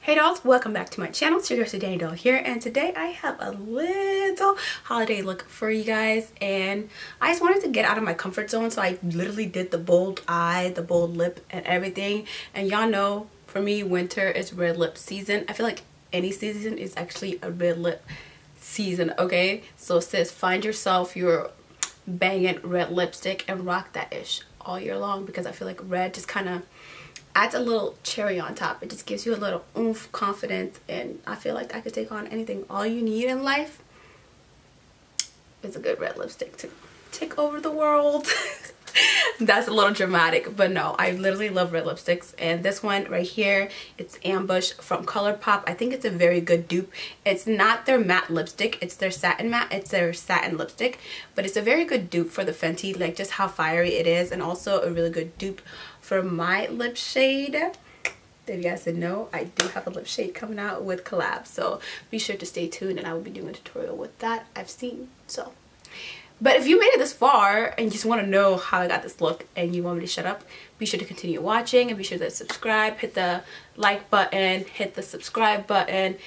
Hey dolls, welcome back to my channel. It's your girl Sudanidoll here, and today I have a little holiday look for you guys, and I just wanted to get out of my comfort zone, so I literally did the bold eye, the bold lip, and everything. And y'all know, for me, winter is red lip season. I feel like any season is actually a red lip season, okay? So sis, find yourself your banging red lipstick and rock that ish all year long, because I feel like red just kind of adds a little cherry on top. It just gives you a little oomph, confidence, and I feel like I could take on anything. All you need in life is a good red lipstick to take over the world. That's a little dramatic, but no, I literally love red lipsticks. And this one right here, it's Ambush from Colourpop. I think it's a very good dupe. It's not their matte lipstick, it's their satin matte, it's their satin lipstick, but it's a very good dupe for the Fenty, like just how fiery it is, and also a really good dupe for my lip shade. If you guys didn't know, I do have a lip shade coming out with Col-lab, so be sure to stay tuned, and I will be doing a tutorial with that, I've seen. So but if you made it this far and just want to know how I got this look and you want me to shut up, be sure to continue watching, and be sure to subscribe, hit the like button, hit the subscribe button,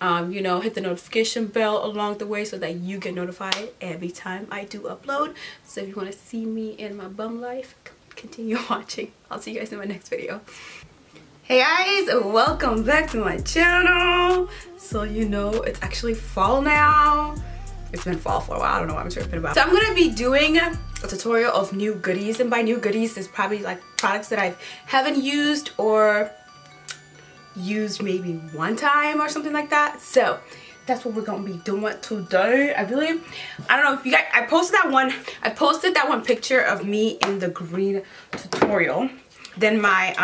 you know, hit the notification bell along the way so that you get notified every time I do upload. So if you want to see me in my bum life, continue watching. I'll see you guys in my next video. Hey guys, welcome back to my channel. So you know, it's actually fall now. It's been fall for a while. I don't know what I'm tripping about. So I'm gonna be doing a tutorial of new goodies, and by new goodies is probably like products that I haven't used or used maybe one time or something like that. So that's what we're gonna be doing today. I don't know if you guys, I posted that one picture of me in the green tutorial. Then my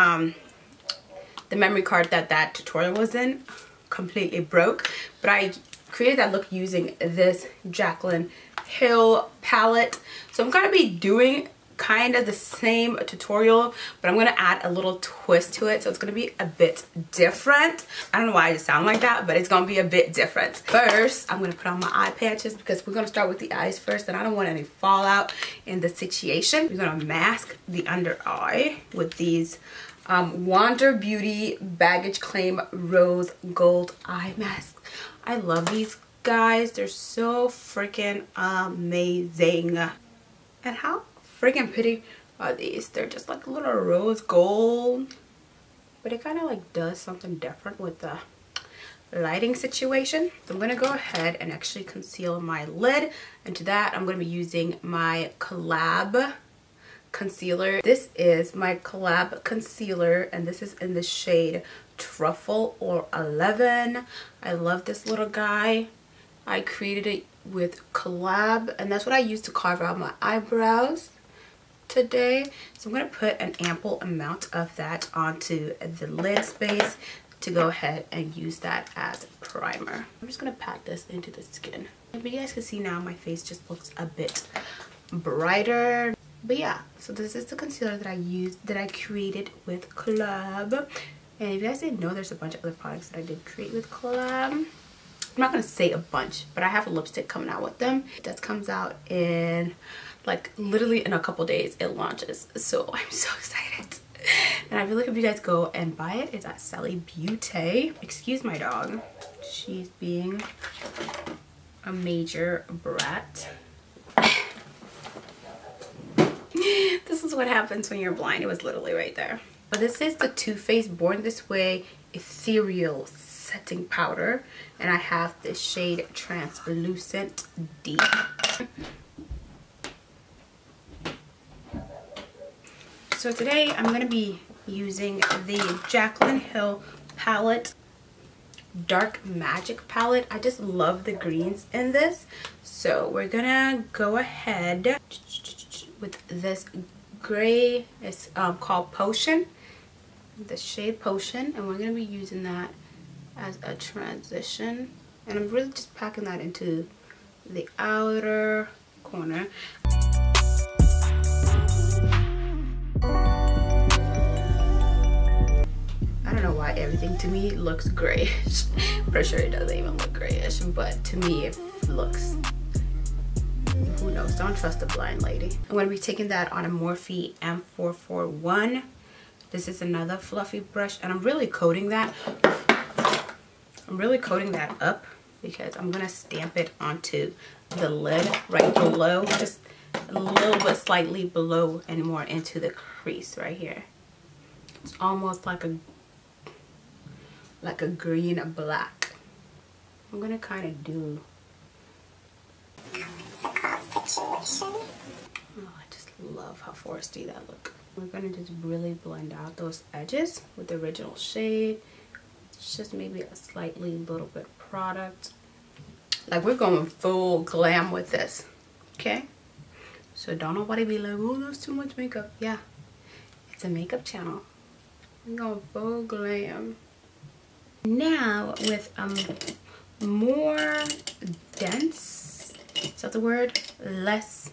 the memory card that tutorial was in completely broke, but I created that look using this Jaclyn Hill palette. So I'm gonna be doing kind of the same tutorial, but I'm gonna add a little twist to it, so it's gonna be a bit different. I don't know why I just sound like that, but it's gonna be a bit different. First, I'm gonna put on my eye patches because we're gonna start with the eyes first, and I don't want any fallout in the situation. We're gonna mask the under eye with these Wander Beauty Baggage Claim Rose Gold Eye Mask. I love these guys. They're so freaking amazing. And how freaking pretty are these? They're just like a little rose gold, but it kind of like does something different with the lighting situation. So I'm going to go ahead and actually conceal my lid, and to that I'm going to be using my Col-lab concealer. This is my Col-lab concealer, and this is in the shade Truffle or 11. I love this little guy. I created it with Col-lab, and that's what I used to carve out my eyebrows today. So I'm going to put an ample amount of that onto the lid space to go ahead and use that as primer. I'm just going to pat this into the skin. But you guys can see now my face just looks a bit brighter. But yeah, so this is the concealer that I used, that I created with Col-lab. And if you guys didn't know, there's a bunch of other products that I did create with Col-lab. I'm not going to say a bunch, but I have a lipstick coming out with them. That comes out in, like, literally in a couple days it launches. So I'm so excited. And I really hope you guys go and buy it. It's at Sally Beauty. Excuse my dog. She's being a major brat. This is what happens when you're blind. It was literally right there. But this is the Too Faced Born This Way Ethereal Setting Powder, and I have this shade Translucent Deep. So today I'm going to be using the Jaclyn Hill palette, Dark Magic palette. I just love the greens in this, so we're gonna go ahead with this gray. It's called Potion, the shade Potion, and we're going to be using that as a transition, and I'm really just packing that into the outer corner. I don't know why everything to me looks grayish. Pretty sure it doesn't even look grayish, but to me it looks, who knows, don't trust a blind lady. I'm going to be taking that on a Morphe M441. This is another fluffy brush, and I'm really coating that I'm really coating that up because I'm gonna stamp it onto the lid right below, just a little bit slightly below and more into the crease right here. It's almost like a green black. I'm gonna kind of do. Oh, I just love how foresty that look. We're gonna just really blend out those edges with the original shade. It's just maybe a slightly little bit product. Like we're going full glam with this, okay? So don't nobody be like, oh, that's too much makeup. Yeah, it's a makeup channel. We're going full glam. Now with more dense, is that the word? Less,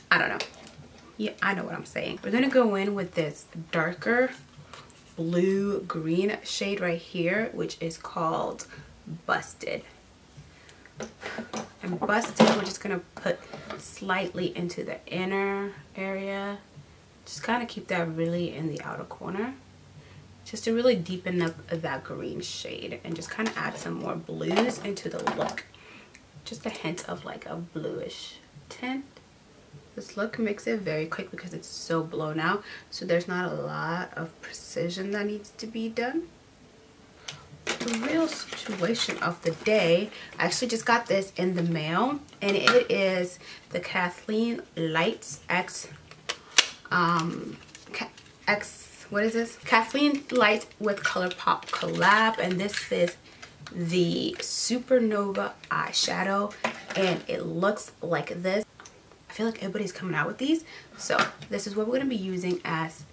I don't know. Yeah, I know what I'm saying. We're gonna go in with this darker blue green shade right here, which is called Busted. And Busted, we're just gonna put slightly into the inner area. Just kind of keep that really in the outer corner, just to really deepen up that green shade and just kind of add some more blues into the look. Just a hint of like a bluish tint. This look makes it very quick because it's so blown out, so there's not a lot of precision that needs to be done. The real situation of the day, I actually just got this in the mail, and it is the Kathleen Lights what is this? Kathleen Lights with Colourpop collab, and this is the Supernova eyeshadow, and it looks like this. I feel like everybody's coming out with these, so this is what we're going to be using as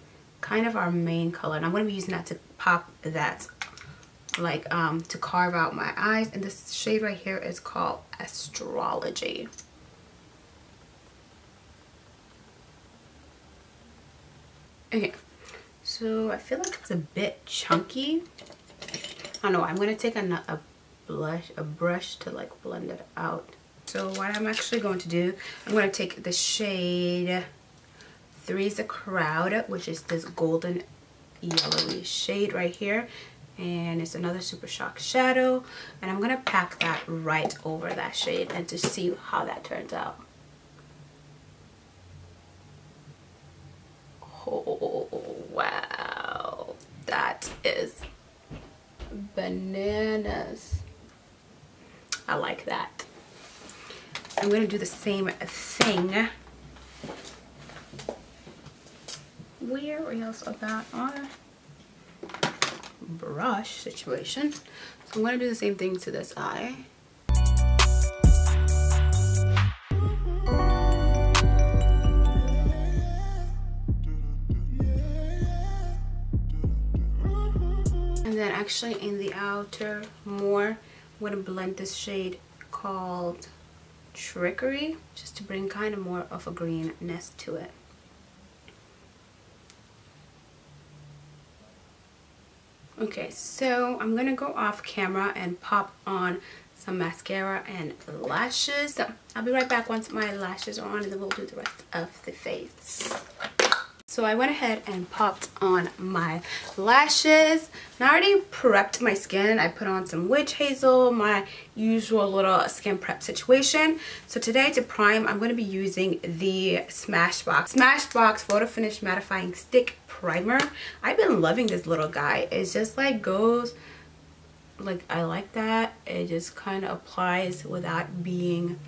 kind of our main color, and I'm going to be using that to pop that, like to carve out my eyes. And this shade right here is called Astrology. Okay, so I feel like it's a bit chunky. I don't know, I'm going to take a brush to like blend it out. So what I'm actually going to do, I'm going to take the shade Three's a Crowd, which is this golden yellowy shade right here, and it's another Super Shock shadow, and I'm going to pack that right over that shade and to see how that turns out. Oh wow, that is bananas. I like that. I'm going to do the same thing. Where else about our brush situation? So I'm going to do the same thing to this eye. And then actually in the outer more, I'm going to blend this shade called Trickery, just to bring kind of more of a greenness to it. Okay, so I'm gonna go off camera and pop on some mascara and lashes. So I'll be right back once my lashes are on, and then we'll do the rest of the face. So I went ahead and popped on my lashes. And I already prepped my skin. I put on some witch hazel, my usual little skin prep situation. So today to prime, I'm going to be using the Smashbox Photo Finish Mattifying Stick Primer. I've been loving this little guy. It's just like goes, like I like that. It just kind of applies without being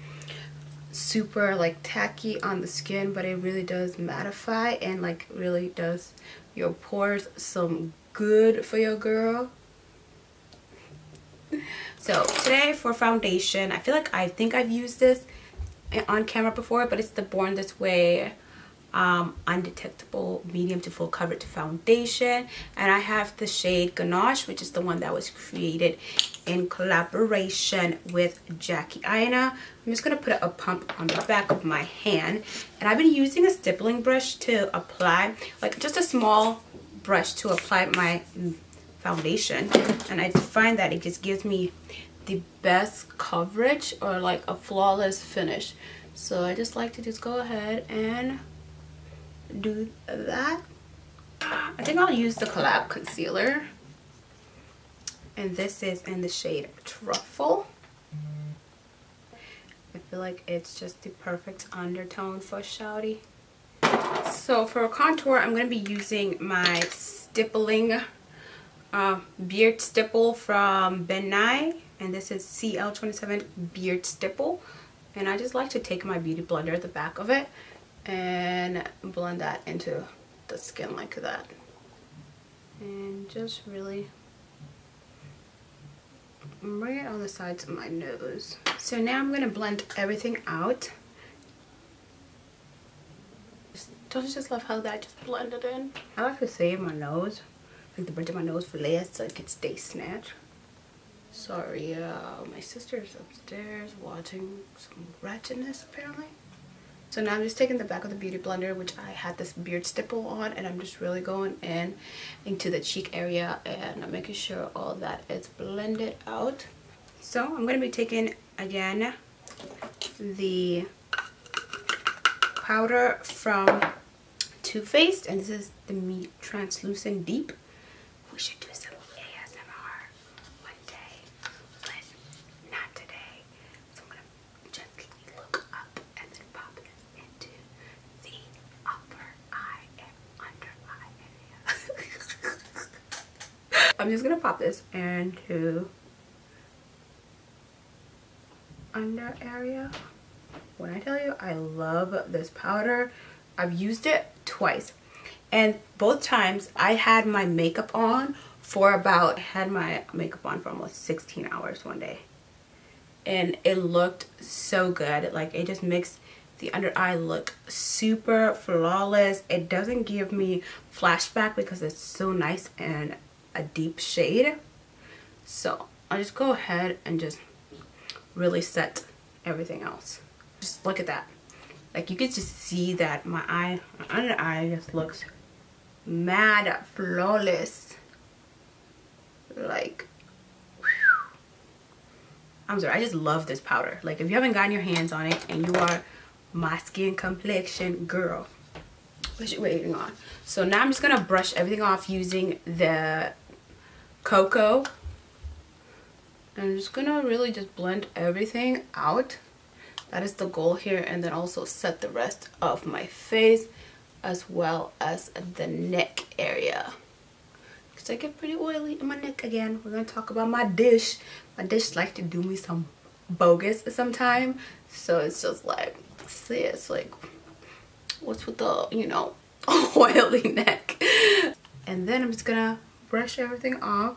super like tacky on the skin, but it really does mattify and like really does your pores some good for your girl. So today for foundation, I feel like I think I've used this on camera before, but it's the Born This Way undetectable medium to full coverage foundation, and I have the shade Ganache, which is the one that was created in collaboration with Jaclyn. I'm just going to put a pump on the back of my hand, and I've been using a stippling brush to apply, like just a small brush to apply my foundation, and I find that it just gives me the best coverage or like a flawless finish. So I just like to just go ahead and do that. I think I'll use the Col-lab concealer, and this is in the shade Truffle. I feel like it's just the perfect undertone for shouty. So for contour, I'm going to be using my stippling beard stipple from Nye, and this is CL27 beard stipple. And I just like to take my beauty blender at the back of it and blend that into the skin like that, and just really bring it on the sides of my nose. So now I'm going to blend everything out. Don't you just love how that just blended in? I like to save my nose, like the bridge of my nose for last so it can stay snatched. Sorry, my sister's upstairs watching some wretchedness apparently. So now I'm just taking the back of the beauty blender, which I had this beard stipple on, and I'm just really going in into the cheek area and I'm making sure all that is blended out. So I'm going to be taking again the powder from Too Faced, and this is the Me Translucent Deep. We should do some ASMR one day, but not today. So I'm gonna gently look up and then pop this into the upper eye and under eye area. I'm just gonna pop this into under area. When I tell you I love this powder, I've used it twice, and both times I had my makeup on for about, I had my makeup on for almost 16 hours one day, and it looked so good. Like, it just makes the under eye look super flawless. It doesn't give me flashback because it's so nice and a deep shade. So I'll just go ahead and just really set everything else. Just look at that. Like, you can just see that my under eye just looks mad flawless. Like, whew. I'm sorry, I just love this powder. Like, if you haven't gotten your hands on it and you are my skin complexion girl, what you waiting on? So now I'm just gonna brush everything off using the cocoa. I'm just gonna really just blend everything out. That is the goal here, and then also set the rest of my face as well as the neck area, because I get pretty oily in my neck again. We're gonna talk about my dish. My dish like to do me some bogus sometime, so it's just like, sis, like, what's with the, you know, oily neck? And then I'm just gonna brush everything off.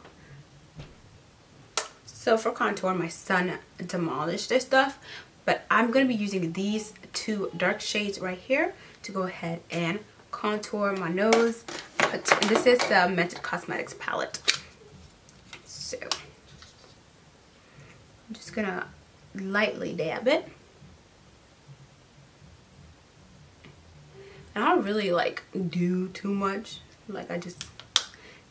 So for contour, my son demolished this stuff, but I'm going to be using these two dark shades right here to go ahead and contour my nose. But this is the Mented Cosmetics palette. So I'm just going to lightly dab it. And I don't really like do too much. Like, I just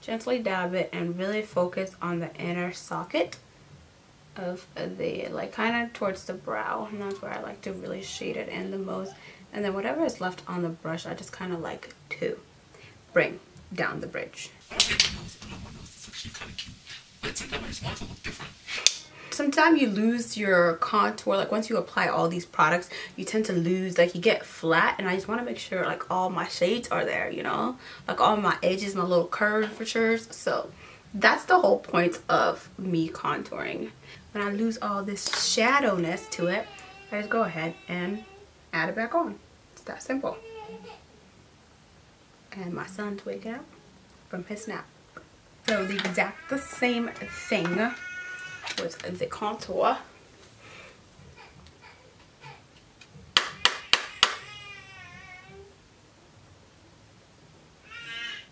gently dab it and really focus on the inner socket of the, like, kind of towards the brow, and that's where I like to really shade it in the most. And then whatever is left on the brush, I just kind of like to bring down the bridge. Sometimes you lose your contour, like once you apply all these products you tend to lose, like, you get flat, and I just want to make sure like all my shades are there, you know, like all my edges, my little curvatures. So that's the whole point of me contouring. When I lose all this shadowness to it, I just go ahead and add it back on. It's that simple. And my son's waking up from his nap. So the exact same thing with the contour.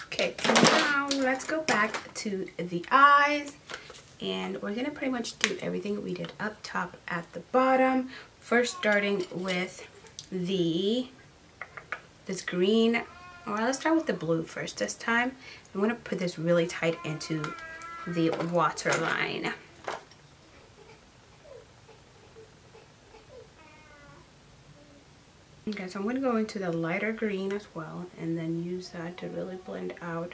Okay, so now let's go back to the eyes, and we're gonna pretty much do everything we did up top at the bottom. First, starting with this green. Well, let's start with the blue first this time. I'm gonna put this really tight into the waterline. Okay, so I'm going to go into the lighter green as well, and then use that to really blend out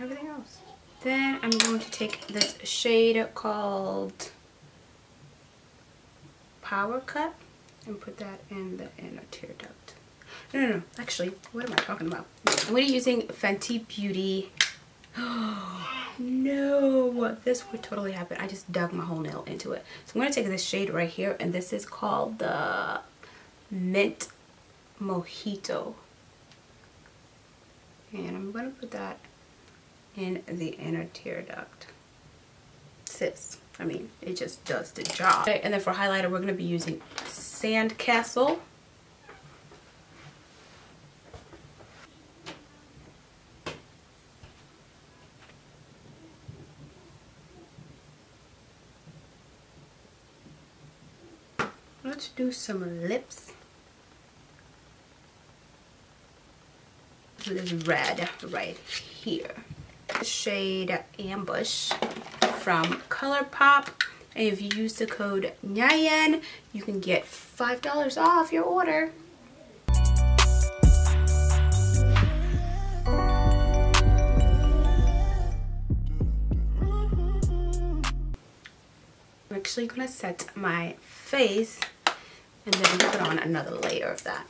everything else. Then I'm going to take this shade called Power Cut and put that in the inner tear duct. No, actually, what am I talking about? I'm going to be using Fenty Beauty. No, this would totally happen. I just dug my whole nail into it. So I'm going to take this shade right here, and this is called the Mint Mojito. And I'm going to put that in the inner tear duct. Sis, I mean, it just does the job. Okay, and then for highlighter, we're going to be using Sandcastle. Let's do some lips. This is red right here. Shade Ambush from Colourpop. And if you use the code Nyan, you can get $5 off your order. I'm actually gonna set my face and then put on another layer of that.